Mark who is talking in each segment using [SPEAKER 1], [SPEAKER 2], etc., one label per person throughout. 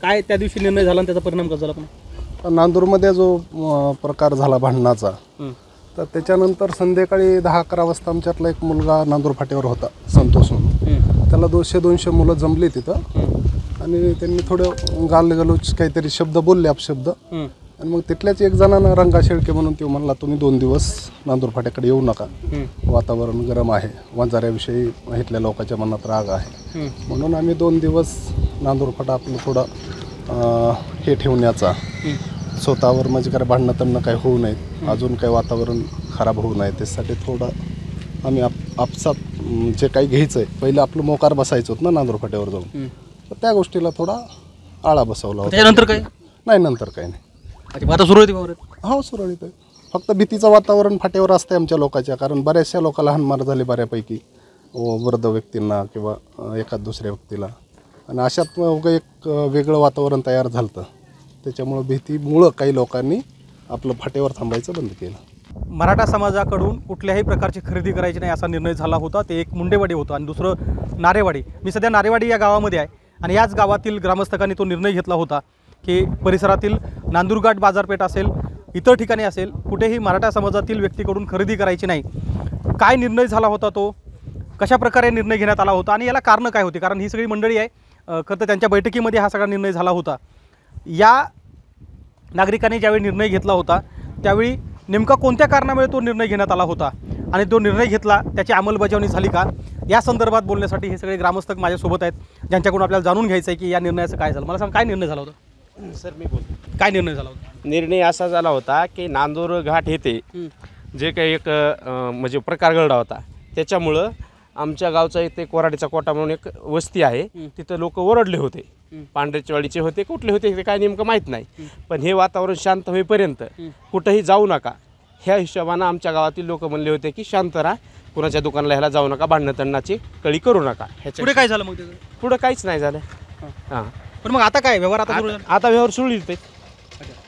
[SPEAKER 1] काय त्या दिवशी निर्णय झाला आणि त्याचा परिणाम कसा झाला पण?
[SPEAKER 2] नांदूरमध्ये जो प्रकार झाला भांडणाचा, तर त्याच्यानंतर संध्याकाळी 10-11 वाजता आमच्यातला एक मुलगा नांदूर फाट्यावर होता, संतोष म्हणून. त्याला 200-200 मुलं जमली तिथं आणि त्यांनी थोडं गालगलोच काहीतरी शब्द बोलले, अपशब्द. आणि मग तिथल्याच एक जणांना रंगा शेळके म्हणून तो म्हणला, तुम्ही 2 दिवस नांदूर फाट्याकडे येऊ नका, वातावरण गरम आहे, वंजाऱ्याविषयी इथल्या लोकांच्या मनात राग आहे. म्हणून आम्ही 2 दिवस नांदूर फाटा आपलं थोडं हे ठेवण्याचा, स्वतःवर म्हणजे काय भांडणं तणणं काही होऊ नयेत, अजून काही वातावरण खराब होऊ नये, त्यासाठी थोडं आम्ही आपसात जे काही घ्यायचं आहे, पहिलं आपलं मोकार बसायचं होतं ना नांदूर फाट्यावर जाऊन, तर त्या गोष्टीला थोडा आळा बसवला होता.
[SPEAKER 1] त्याच्यानंतर काय
[SPEAKER 2] नाही, नंतर काही नाही.
[SPEAKER 1] आता सुरुवाती
[SPEAKER 2] हो, सुरळीत आहे. फक्त भीतीचं वातावरण फाट्यावर असते आमच्या लोकांच्या, कारण बऱ्याचशा लोकांना हाणमार झाले बऱ्यापैकी, वृद्ध व्यक्तींना किंवा एखाद दुसऱ्या व्यक्तीला. आणि अशात एक वेगळं वातावरण तयार झालं होतं, त्याच्यामुळं भीतीमुळं काही लोकांनी आपलं फाट्यावर थांबायचं बंद केलं.
[SPEAKER 1] मराठा समाजाकडून कुठल्याही प्रकारची खरेदी करायची नाही असा निर्णय झाला होता. ते एक मुंडेवाडी होतं आणि दुसरं नारेवाडी. मी सध्या नारेवाडी या गावामध्ये आहे आणि याच गावातील ग्रामस्थकांनी तो निर्णय घेतला होता की परिसरातील नांदूरघाट बाजारपेठ असेल, इतर ठिकाणी असेल, कुठेही मराठा समाजातील व्यक्तीकडून खरेदी करायची नाही. काय निर्णय झाला होता तो, कशाप्रकारे निर्णय घेण्यात आला होता आणि याला कारणं काय होती? कारण ही सगळी मंडळी आहे, खरं तर त्यांच्या बैठकीमध्ये हा सगळा निर्णय झाला होता. या नागरिकांनी ज्यावेळी निर्णय घेतला होता त्यावेळी नेमका कोणत्या कारणामुळे तो निर्णय घेण्यात आला होता आणि तो निर्णय घेतला, त्याची अंमलबजावणी झाली का, या संदर्भात बोलण्यासाठी हे सगळे ग्रामस्थक माझ्यासोबत आहेत, ज्यांच्याकडून आपल्याला जाणून घ्यायचं आहे की या निर्णयाचं काय झालं. मला सांग, काय निर्णय झाला होता?
[SPEAKER 3] सर मी बोलतो.
[SPEAKER 1] काय निर्णय झाला होता?
[SPEAKER 3] निर्णय असा झाला होता की नांदूर घाट येथे जे काही एक म्हणजे प्रकार घडला होता, त्याच्यामुळं आमच्या गावचा इथे कोराडीचा कोटा म्हणून एक वस्ती आहे, तिथं लोक ओरडले होते, पांढरेचवाडीचे होते, कुठले होते ते काय नेमकं माहीत नाही. पण हे वातावरण शांत होईपर्यंत कुठंही जाऊ नका, ह्या हिशोबानं आमच्या गावातील लोक म्हणले होते की शांत राहा, कुणाच्या दुकानाला ह्याला जाऊ नका, भांडणं तणणाची कळी करू नका.
[SPEAKER 1] पुढे काय झालं मग?
[SPEAKER 3] पुढं काहीच नाही झालं. हां,
[SPEAKER 1] पण मग आता काय व्यवहार?
[SPEAKER 3] आता व्यवहार सुरळीत आहे.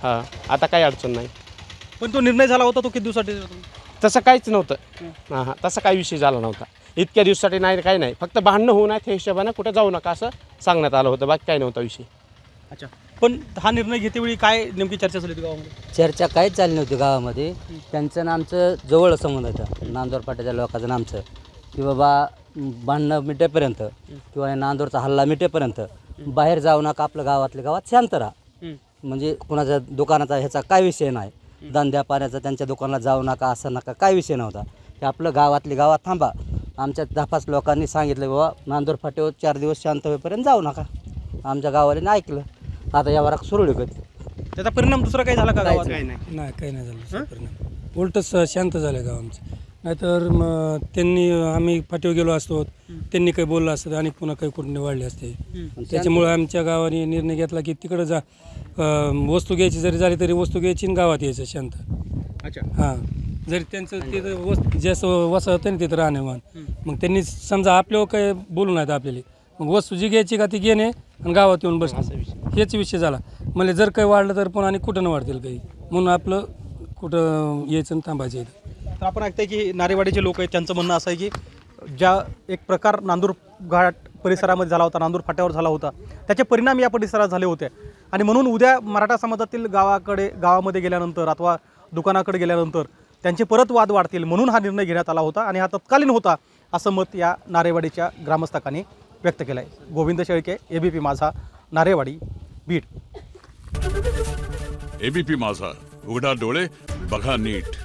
[SPEAKER 3] हां, आता काही अडचण नाही.
[SPEAKER 1] पण तो निर्णय झाला होता तो किती दिवसासाठी?
[SPEAKER 3] तसं काहीच नव्हतं. हां, तसा काही विषय झाला नव्हता. इतक्या दिवसासाठी नाही, काही नाही, फक्त भांडणं होऊ नये त्या हिशोबानं कुठं जाऊ नका असं सांगण्यात आलं होतं, बाकी काही नव्हता विषय.
[SPEAKER 1] अच्छा, पण हा निर्णय घेतेवेळी काय नेमकी चर्चा झाली होती गावामध्ये?
[SPEAKER 4] चर्चा काहीच चालली नव्हती गावामध्ये. त्यांचं आणि आमचं जवळ संबंध होता, नांदूर फाट्याच्या लोकांचं आमचं, की बाबा भांडणं मिटेपर्यंत किंवा नांदूरचा हल्ला मिटेपर्यंत बाहेर जाऊ नका, आपलं गावातल्या गावात शांत राहा. म्हणजे कुणाच्या दुकानाचा ह्याचा काय विषय नाही, धंद्या पाण्याचा त्यांच्या दुकानाला जाऊ नका असं नका, काय विषय नव्हता. ते आपलं गावातली गावात थांबा. आमच्या 10-5 लोकांनी सांगितलं बाबा नांदूर फाट्यावर 4 दिवस शांत होईपर्यंत जाऊ नका. आमच्या गावाने ऐकलं. आता यावर सुरळीत होती.
[SPEAKER 1] त्याचा परिणाम दुसरा काही झाला का गावात?
[SPEAKER 5] नाही, काही नाही झालं परिणाम. उलटच शांत झालं गाव आमचं. नाहीतर मग त्यांनी, आम्ही फाटीवर गेलो असतो, त्यांनी काही बोललं असतं आणि पुन्हा काही कुठे वाढले असते. त्याच्यामुळे आमच्या गावाने निर्णय घेतला की तिकडं जा, वस्तू घ्यायची जरी झाली तरी वस्तू घ्यायची आणि गावात यायचं शांत.
[SPEAKER 1] अच्छा.
[SPEAKER 5] हां, जरी त्यांचं तिथं जास्त वसा होतं ना तिथं राहणेमान, मग त्यांनी समजा आपल्यावर काही बोलू नाहीत आपल्याला, मग वस्तू जी घ्यायची का ती घेणे आणि गावात येऊन बसणं, हेच विषय झाला. म्हणजे जर काही वाढलं तर पुन्हा आणि कुठं न वाढतील काही, म्हणून आपलं कुठं यायचं आणि थांबायचं इथं.
[SPEAKER 1] तर आपण ऐकतंय की नारेवाडीचे लोक आहेत, त्यांचं म्हणणं असं आहे की ज्या एक प्रकार नांदूर घाट परिसरामध्ये झाला होता, नांदूर फाट्यावर झाला होता, त्याचे परिणाम या परिसरात झाले होते आणि म्हणून उद्या मराठा समाजातील गावामध्ये गेल्यानंतर अथवा दुकानाकडे गेल्यानंतर त्यांचे परत वाद वाढतील, म्हणून हा निर्णय घेण्यात आला होता आणि हा तत्कालीन होता असं मत या नारेवाडीच्या ग्रामस्थकांनी व्यक्त केलं आहे. गोविंद शेळके, एबीपी माझा, नारेवाडी, बीड.
[SPEAKER 6] एबीपी माझा, उघडा डोळे बघा नीट.